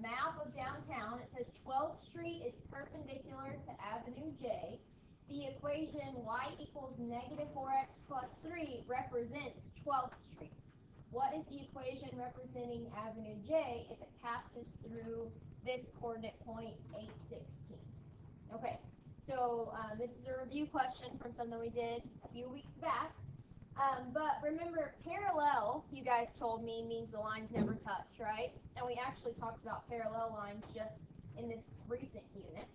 map of downtown. It says 12th Street is perpendicular to Avenue J. The equation y equals negative 4x plus 3 represents 12th Street. What is the equation representing Avenue J if it passes through this coordinate point 816? Okay, so this is a review question from something we did a few weeks back. But remember, parallel, you guys told me, means the lines never touch, right? And we actually talked about parallel lines just in this recent unit.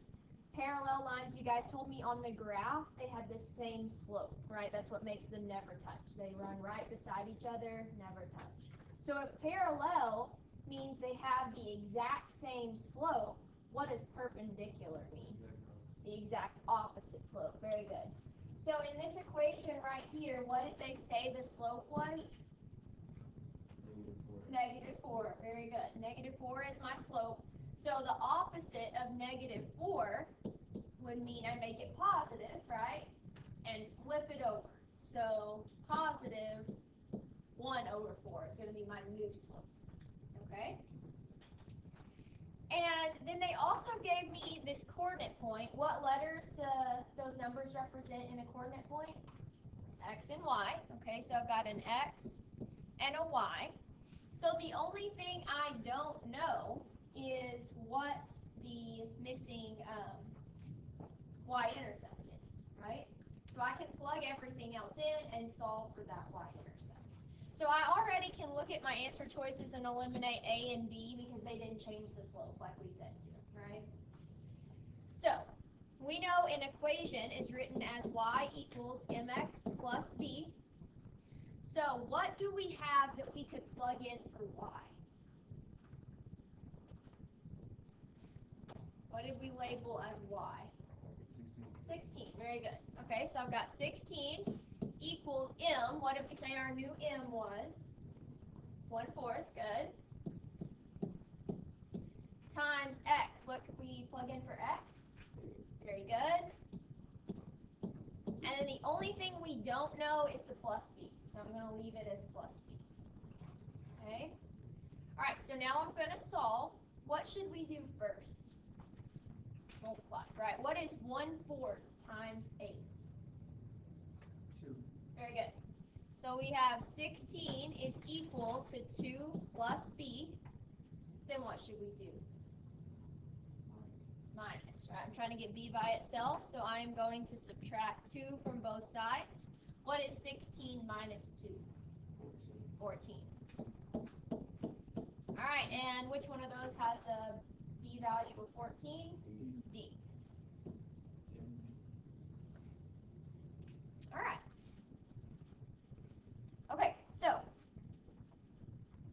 Parallel lines, you guys told me on the graph, they had the same slope, right? That's what makes them never touch. They run right beside each other, never touch. So if parallel means they have the exact same slope, what does perpendicular mean? The exact opposite slope. Very good. So in this equation right here, what did they say the slope was? Negative 4. Very good. Negative 4 is my slope. So the opposite of negative 4 would mean I make it positive, right? And flip it over. So positive 1 over 4 is going to be my new slope. Okay? And then they also gave me this coordinate point. What letters do those numbers represent in a coordinate point? X and Y. Okay, so I've got an X and a Y. So the only thing I don't know is what the missing y-intercept is, right? So I can plug everything else in and solve for that y-intercept. So I already can look at my answer choices and eliminate A and B because they didn't change the slope like we said to, right? So we know an equation is written as y equals mx plus b. So what do we have that we could plug in for y? What did we label as y? 16. Very good. Okay, so I've got 16 equals m. What did we say our new m was? 1/4. Good. Times x. What could we plug in for x? Very good. And then the only thing we don't know is the plus b. So I'm going to leave it as plus b. Okay? All right, so now I'm going to solve. What should we do first? Multiply, right? What is 1/4 times 8? 2. Very good. So we have 16 is equal to 2 plus b. Then what should we do? Minus, right? I'm trying to get b by itself, so I am going to subtract 2 from both sides. What is 16 minus 2? 14. All right, and which one of those has a b value of 14? D. All right. Okay, so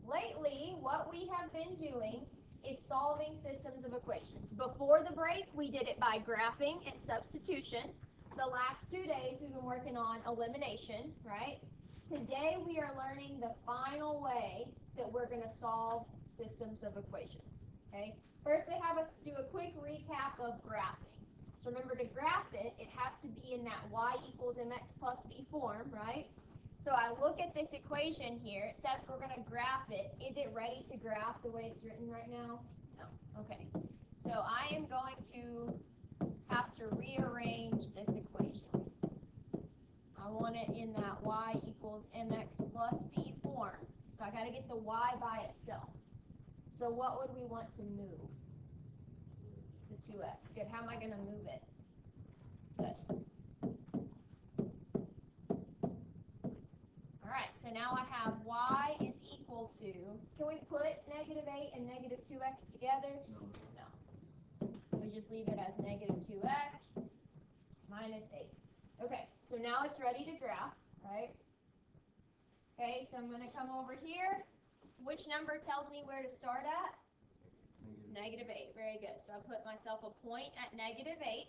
lately what we have been doing is solving systems of equations. Before the break, we did it by graphing and substitution. The last 2 days, we've been working on elimination, right? Today, we are learning the final way that we're going to solve systems of equations, okay? First, they have us do a quick recap of graphing. So remember, to graph it, it has to be in that y equals mx plus b form, right? So I look at this equation here. It says we're going to graph it. Is it ready to graph the way it's written right now? No. Okay. So I am going to have to rearrange this equation. I want it in that y equals mx plus b form. So I got to get the y by itself. So what would we want to move? The 2x. Good. How am I going to move it? Good. All right, so now I have y is equal to, can we put negative 8 and negative 2x together? No. So we just leave it as negative 2x minus 8. Okay, so now it's ready to graph, right? Okay, so I'm going to come over here. Which number tells me where to start at? Negative 8. Very good. So I put myself a point at negative 8.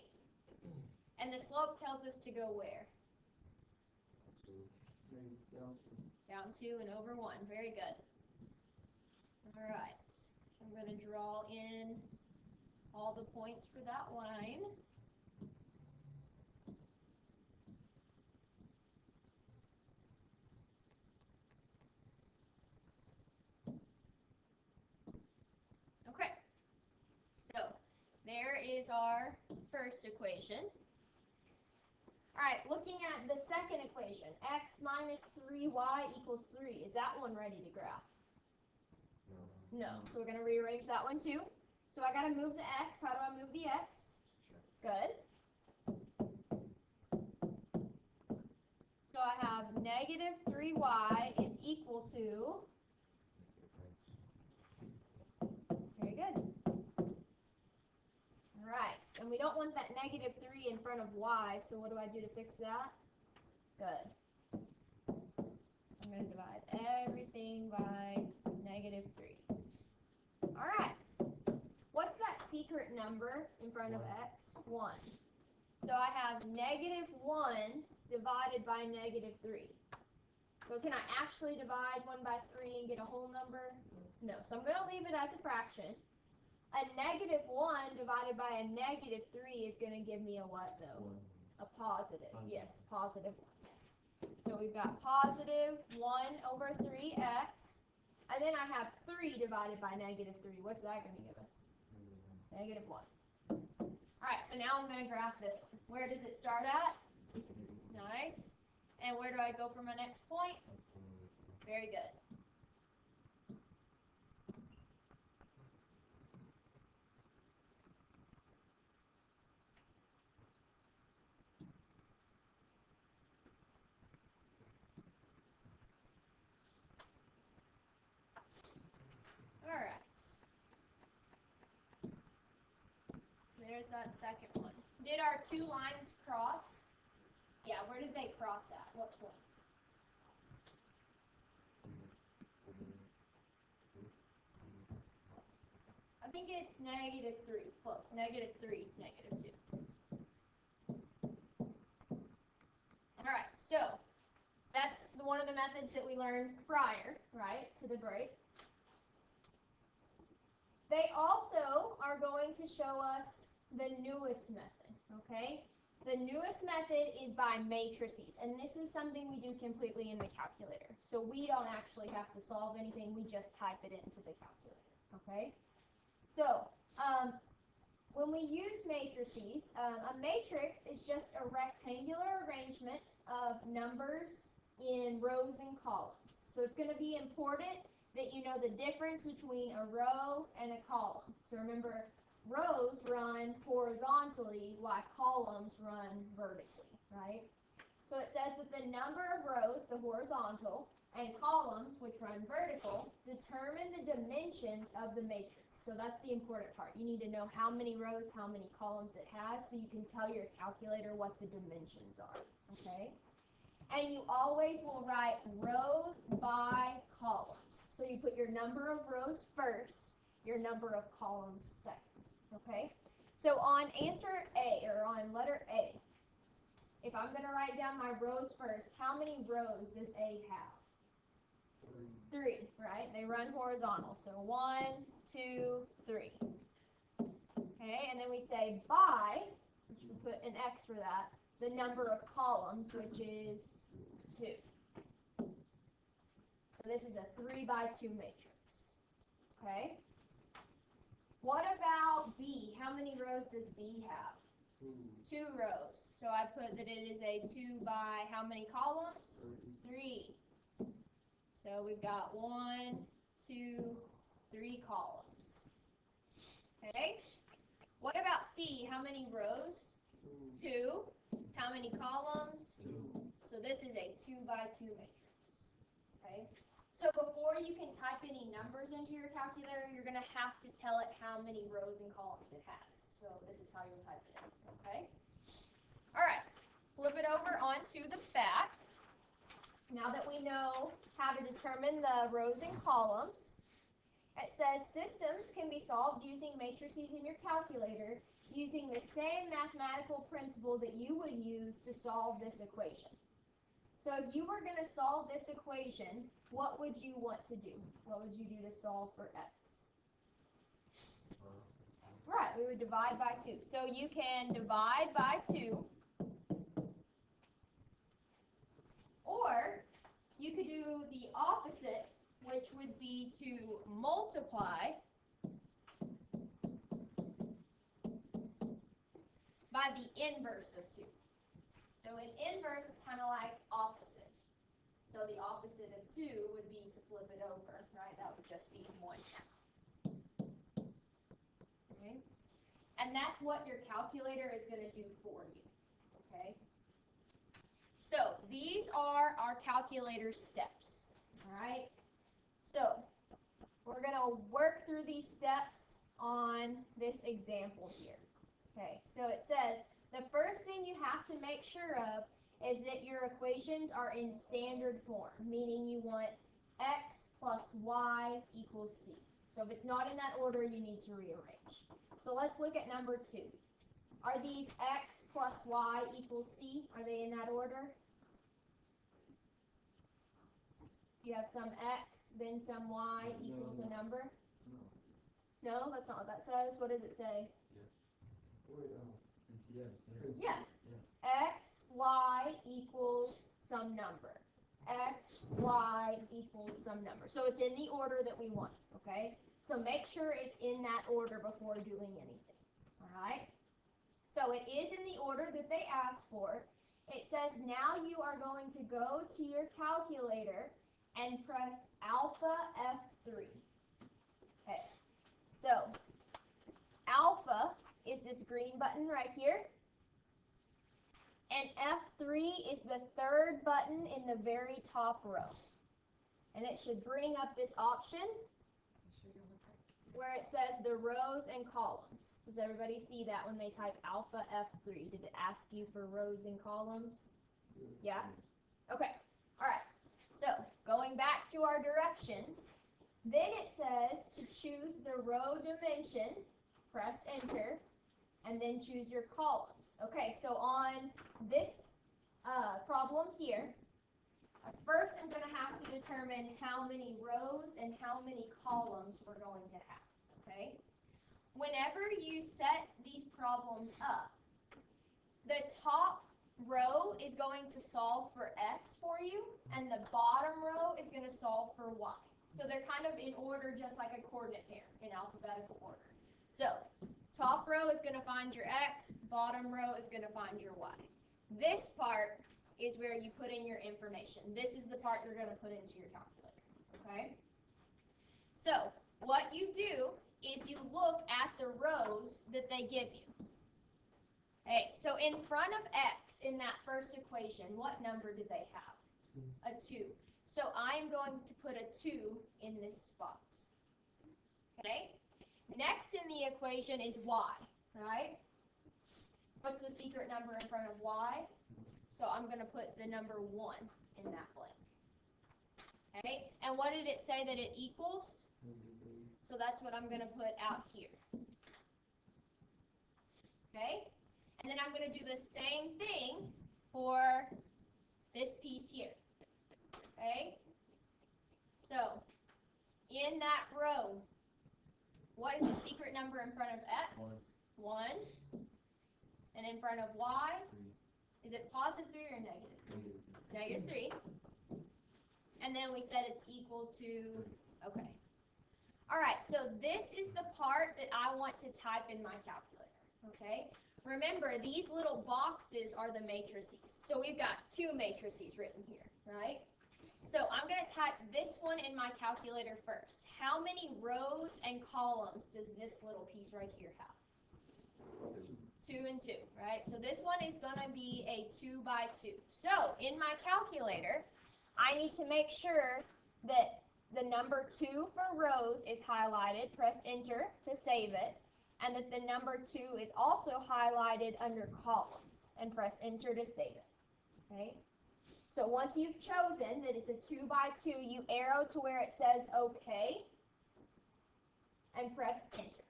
And the slope tells us to go where? Down 2 and over 1. Very good. All right. So I'm going to draw in all the points for that line. Okay. is our first equation. All right, looking at the second equation, x minus 3y equals 3. Is that one ready to graph? No. So we're going to rearrange that one too. So I got to move the x. How do I move the x? Good. So I have negative 3y is equal to, very good. All right, and we don't want that negative 3 in front of y, so what do I do to fix that? Good. I'm going to divide everything by negative 3. All right. What's that secret number in front of x? 1. So I have negative 1 divided by negative 3. So can I actually divide 1 by 3 and get a whole number? No. So I'm going to leave it as a fraction. A negative 1 divided by a negative 3 is going to give me a what, though? A positive. Yes, positive 1. Yes. So we've got positive 1 over 3x. And then I have 3 divided by negative 3. What's that going to give us? Negative 1. All right, so now I'm going to graph this one. Where does it start at? Nice. And where do I go for my next point? Very good. All right. There's that second one. Did our two lines cross? Yeah, where did they cross at? What point? I think it's negative 3. Close. Negative 3, negative 2. All right, so that's one of the methods that we learned prior, right, to the break. They also are going to show us the newest method, okay? The newest method is by matrices, and this is something we do completely in the calculator. So we don't actually have to solve anything, we just type it into the calculator, okay? So, when we use matrices, a matrix is just a rectangular arrangement of numbers in rows and columns. So it's going to be important that you know the difference between a row and a column. So remember, rows run horizontally while columns run vertically, right? So it says that the number of rows, the horizontal, and columns, which run vertical, determine the dimensions of the matrix. So that's the important part. You need to know how many rows, how many columns it has, so you can tell your calculator what the dimensions are, okay? And you always will write rows by columns. So you put your number of rows first, your number of columns second, okay? So on answer A, or on letter A, if I'm going to write down my rows first, how many rows does A have? 3, right? They run horizontal. So 1, 2, 3. Okay, and then we say by, which we put an X for that, the number of columns, which is 2. So this is a 3 by 2 matrix. Okay? What about B? How many rows does B have? 2 rows. So I put that it is a 2 by how many columns? 3. So we've got 1, 2, 3 columns. Okay? What about C? How many rows? 2. How many columns? 2. So this is a 2 by 2 matrix. Okay? So before you can type any numbers into your calculator, you're going to have to tell it how many rows and columns it has. So this is how you'll type it in. Okay? All right. Flip it over onto the back. Now that we know how to determine the rows and columns, it says systems can be solved using matrices in your calculator using the same mathematical principle that you would use to solve this equation. So if you were going to solve this equation, what would you want to do? What would you do to solve for x? Right, we would divide by 2. So you can divide by 2. Or you could do the opposite, which would be to multiply by the inverse of 2. So an inverse is kind of like opposite. So the opposite of 2 would be to flip it over, right? That would just be 1/2. Okay? And that's what your calculator is going to do for you. Okay? So these are our calculator steps. All right? So we're going to work through these steps on this example here. Okay, so it says the first thing you have to make sure of is that your equations are in standard form, meaning you want x plus y equals c. So if it's not in that order, you need to rearrange. So let's look at number 2. Are these x plus y equals c? Are they in that order? You have some x, then some y equals a number? No, that's not what that says. What does it say? Yeah. X, y equals some number. X, y equals some number. So it's in the order that we want, okay? So make sure it's in that order before doing anything, all right? So it is in the order that they asked for. It says now you are going to go to your calculator and press alpha F3. Okay, so alpha is this green button right here. And F3 is the third button in the very top row. And it should bring up this option where it says the rows and columns. Does everybody see that when they type alpha F3? Did it ask you for rows and columns? Yeah? Okay. All right. So going back to our directions, then it says to choose the row dimension, press enter, and then choose your columns. Okay, so on this problem here, first I'm going to have to determine how many rows and how many columns we're going to have, okay? Whenever you set these problems up, the top row is going to solve for x for you, and the bottom row is going to solve for y. So they're kind of in order just like a coordinate pair in alphabetical order. So top row is going to find your x, bottom row is going to find your y. This part is where you put in your information. This is the part you're going to put into your calculator, okay? So what you do is you look at the rows that they give you. Okay, so in front of x in that first equation, what number do they have? A 2. So I'm going to put a 2 in this spot, okay? Next in the equation is y, right? What's the secret number in front of y? So I'm going to put the number 1 in that blank. Okay, and what did it say that it equals? So that's what I'm going to put out here. Okay, and then I'm going to do the same thing for this piece here. Okay, so in that row, what is the secret number in front of x? 1. And in front of y, is it positive 3 or negative? Negative 3. And then we said it's equal to, okay. All right, so this is the part that I want to type in my calculator, okay? Remember, these little boxes are the matrices. So we've got 2 matrices written here, right? So I'm going to type this one in my calculator first. How many rows and columns does this little piece right here have? 2 and 2, right? So this one is going to be a 2 by 2. So in my calculator, I need to make sure that the number 2 for rows is highlighted. Press enter to save it. And that the number 2 is also highlighted under columns. And press enter to save it. Okay? So once you've chosen that it's a 2 by 2, you arrow to where it says OK. And press enter.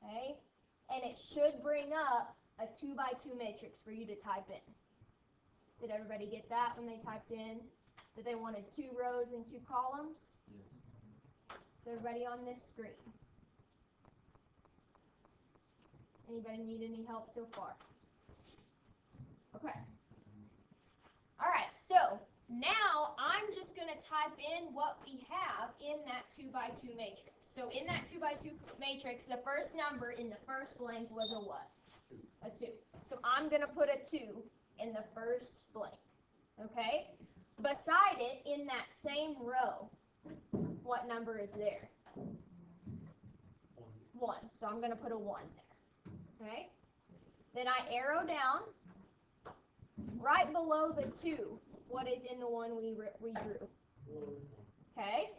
Okay? And it should bring up a 2 by 2 matrix for you to type in. Did everybody get that when they typed in that they wanted 2 rows and 2 columns? Yes. Is everybody on this screen? Anybody need any help so far? Okay. All right, so now I'm just going to type in what we have in that 2 by 2 matrix. So in that 2 by 2 matrix, the first number in the first blank was a what? A 2. So I'm going to put a 2 in the first blank. Okay? Beside it, in that same row, what number is there? 1. So I'm going to put a 1 there. Okay? Then I arrow down. Right below the 2, what is in the one we drew? Okay?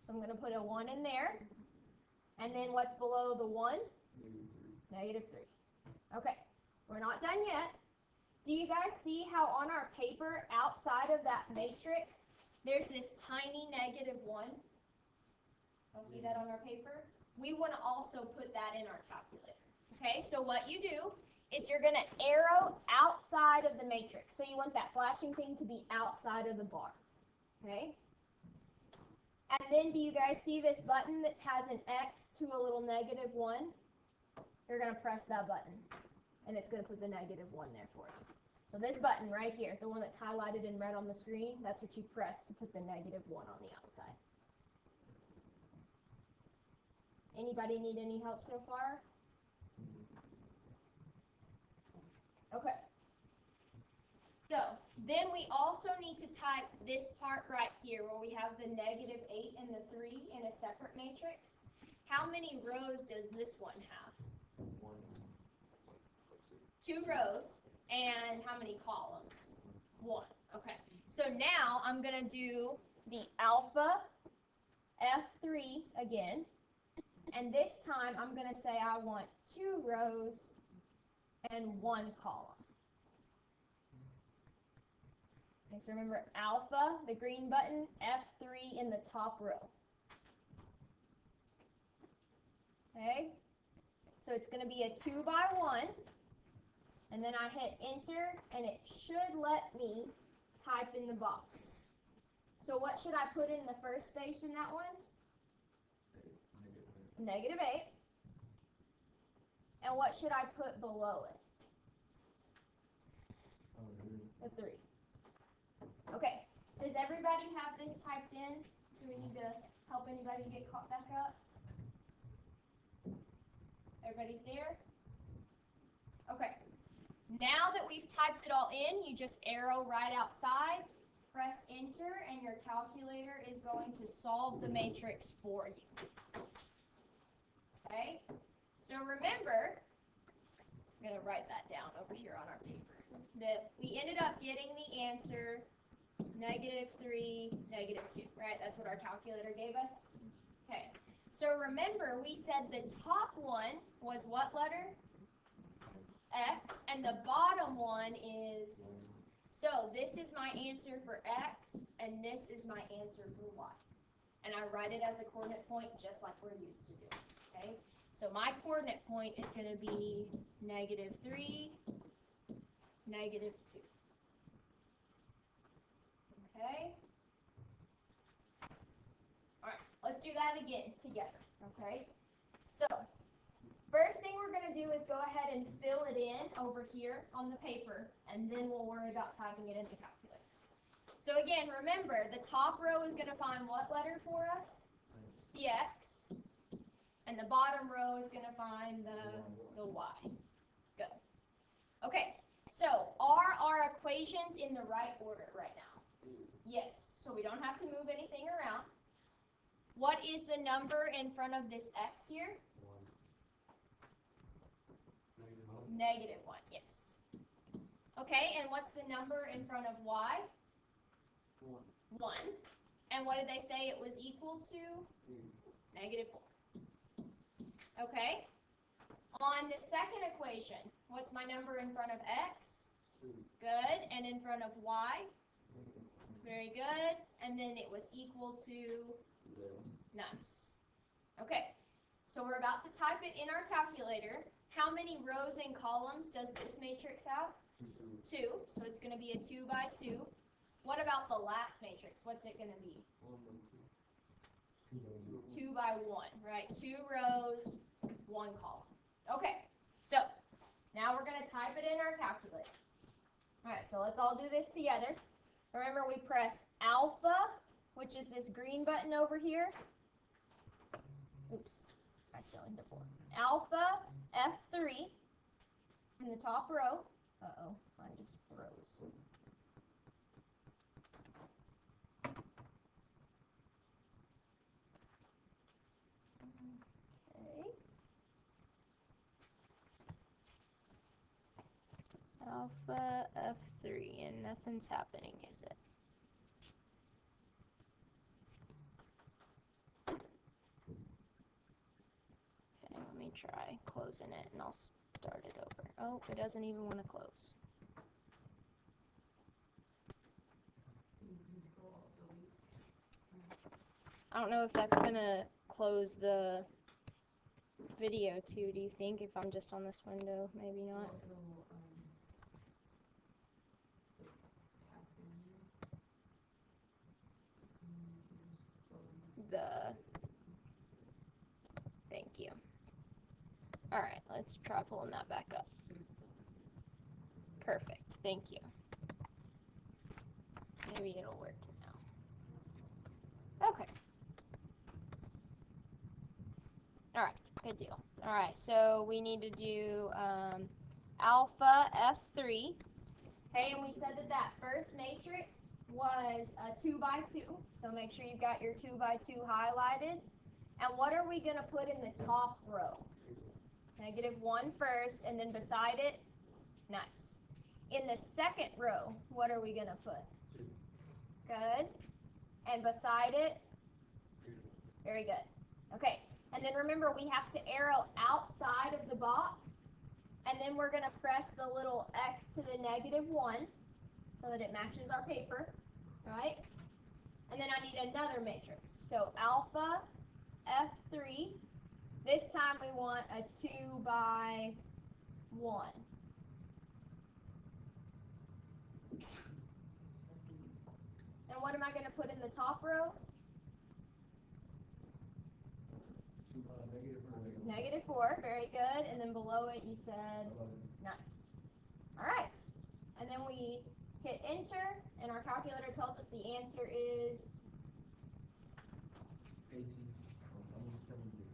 So I'm going to put a 1 in there. And then what's below the 1? -3. Okay. We're not done yet. Do you guys see how on our paper, outside of that matrix, there's this tiny -1? Y'all see that on our paper? We want to also put that in our calculator. Okay, so what you do is you're going to arrow outside of the matrix. So you want that flashing thing to be outside of the bar. Okay? And then do you guys see this button that has an X to a little -1? You're going to press that button, and it's going to put the -1 there for you. So this button right here, the one that's highlighted in red on the screen, that's what you press to put the -1 on the outside. Anybody need any help so far? Okay. So then we also need to type this part right here where we have the -8 and the 3 in a separate matrix. How many rows does this one have? 2 rows. And how many columns? 1. Okay. So now I'm going to do the alpha F3 again. And this time I'm going to say I want 2 rows and 1 column. Okay, so remember alpha, the green button, F3 in the top row. Okay, so it's going to be a 2 by 1, and then I hit enter, and it should let me type in the box. So what should I put in the first space in that one? -8. And what should I put below it? A 3. Okay, does everybody have this typed in? Do we need to help anybody get caught back up? Everybody's there? Okay, now that we've typed it all in, you just arrow right outside, press enter, and your calculator is going to solve the matrix for you. Okay, so remember, I'm going to write that down over here on our paper, that we ended up getting the answer -3, -2, right? That's what our calculator gave us. Okay, so remember we said the top one was what letter? X, and the bottom one is, so this is my answer for X, and this is my answer for Y. And I write it as a coordinate point just like we're used to doing, okay? So my coordinate point is going to be -3, -2. Okay? All right, let's do that again together, okay? So, first thing we're going to do is go ahead and fill it in over here on the paper, and then we'll worry about typing it in the calculator. So again, remember, the top row is going to find what letter for us? The X. And the bottom row is going to find the Y. Good. Okay, so are our equations in the right order right now? Yes, so we don't have to move anything around. What is the number in front of this X here? -1, yes. Okay, and what's the number in front of Y? 1. And what did they say it was equal to? -4. Okay. On the second equation, what's my number in front of X? 2. Good. And in front of Y? Very good. And then it was equal to? Nice. Okay. So we're about to type it in our calculator. How many rows and columns does this matrix have? 2. So it's going to be a 2 by 2. What about the last matrix? What's it going to be? 2 by 1, right? 2 rows, 1 column. Okay, so now we're going to type it in our calculator. All right, so let's all do this together. Remember, we press alpha, which is this green button over here. Oops, I fell into 4. Alpha F3. in the top row. Uh-oh, I just froze. Okay. Alpha F3, and nothing's happening, is it? Okay, let me try closing it, and I'll start it over. Oh, it doesn't even want to close. I don't know if that's going to close the video too, do you think, if I'm just on this window? Maybe not. Thank you. Alright, let's try pulling that back up. Perfect, thank you. Maybe it'll work now. Okay. Alright, good deal. Alright, so we need to do alpha F3. Okay, and we said that first matrix was a 2 by 2. So make sure you've got your 2 by 2 highlighted. And what are we going to put in the top row? -1 first, and then beside it, nice. In the second row, what are we going to put? 2. Good. And beside it? Very good. Okay, and then remember we have to arrow outside of the box, and then we're going to press the little X to the -1 so that it matches our paper, right? And then I need another matrix. So alpha F3. This time we want a 2 by 1. And what am I going to put in the top row? -4, very good. And then below it you said? 11. Nice. All right. And then we hit enter, and our calculator tells us the answer is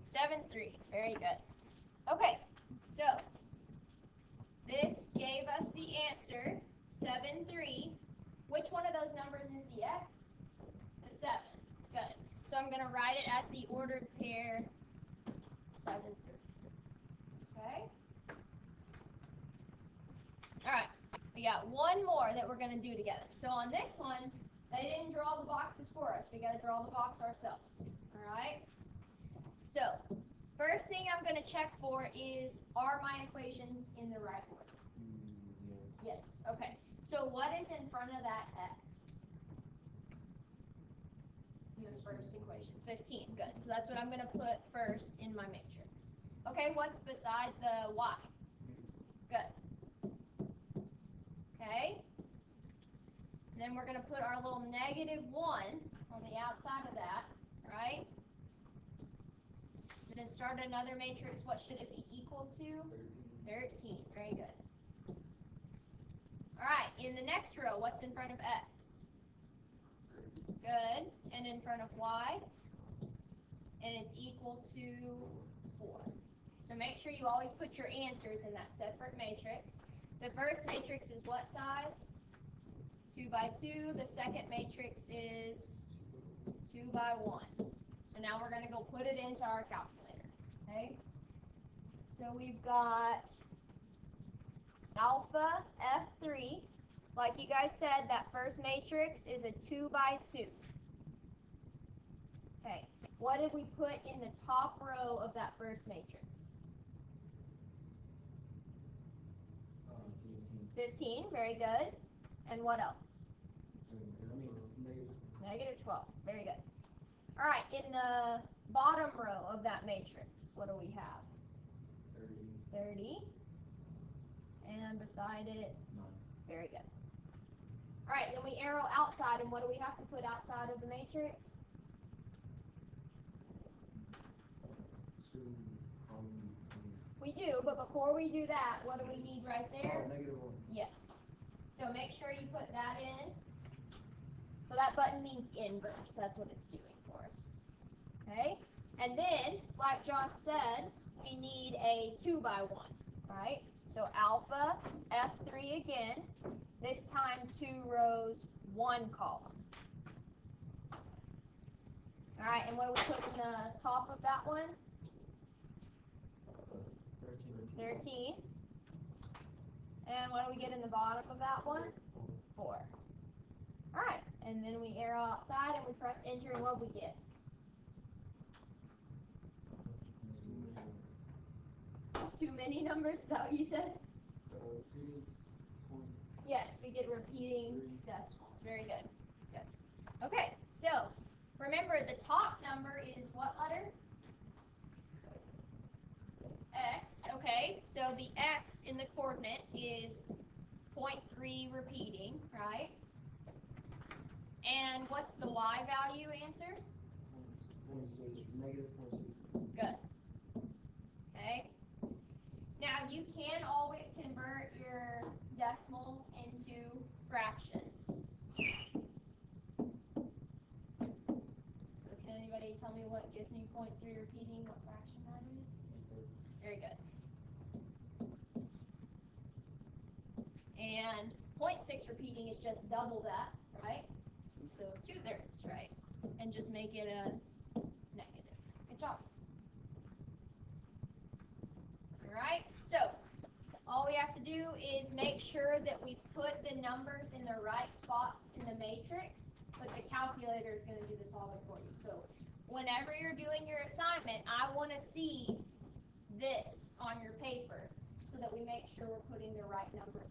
7.3. Very good. Okay, so this gave us the answer, 7.3. Which one of those numbers is the x? The 7. Good. So I'm going to write it as the ordered pair 7.3. Okay? All right. We got one more that we're going to do together. So on this one, they didn't draw the boxes for us. We got to draw the box ourselves. All right? So, first thing I'm going to check for is, are my equations in the right order? Yes. Okay. So what is in front of that x? The first equation, 15. Good. So that's what I'm going to put first in my matrix. Okay, what's beside the y? Good. Okay. And then we're going to put our little -1 on the outside of that, right? And then start another matrix. What should it be equal to? 13. Very good. All right, in the next row, what's in front of x? Good. And in front of y? And it's equal to 4. So make sure you always put your answers in that separate matrix. The first matrix is what size? 2 by 2. The second matrix is 2 by 1. So now we're going to go put it into our calculator. Okay? So we've got alpha F3. Like you guys said, that first matrix is a 2 by 2. Okay. What did we put in the top row of that first matrix? 15. Very good. And what else? -12. Very good. All right. In the bottom row of that matrix, what do we have? 30. And beside it? 9. Very good. All right. Then we arrow outside, and what do we have to put outside of the matrix? 2. We do, but before we do that, what do we need right there? -1. Yes. So make sure you put that in. So that button means inverse. That's what it's doing for us. Okay? And then, like Josh said, we need a 2 by 1, right? So alpha F3 again, this time 2 rows, 1 column. All right, and what do we put in the top of that one? 13. And what do we get in the bottom of that one? 4. All right, and then we arrow outside and we press enter, and what do we get? Too many numbers, is that what you said? Yes, we get repeating decimals. Very good. Good. Okay, so remember the top number is what letter? X. Okay, so the X in the coordinate is 0.3 repeating, right? And what's the Y value answer? Negative 0.6. Good. Okay. Now you can always convert your decimals into fractions. So can anybody tell me what gives me 0.3 repeating, what fraction that is? Very good. And 0.6 repeating is just double that, right? So 2/3, right? And just make it a negative. Good job. All right, so all we have to do is make sure that we put the numbers in the right spot in the matrix, but the calculator is going to do the solving for you. So whenever you're doing your assignment, I want to see this on your paper so that we make sure we're putting the right numbers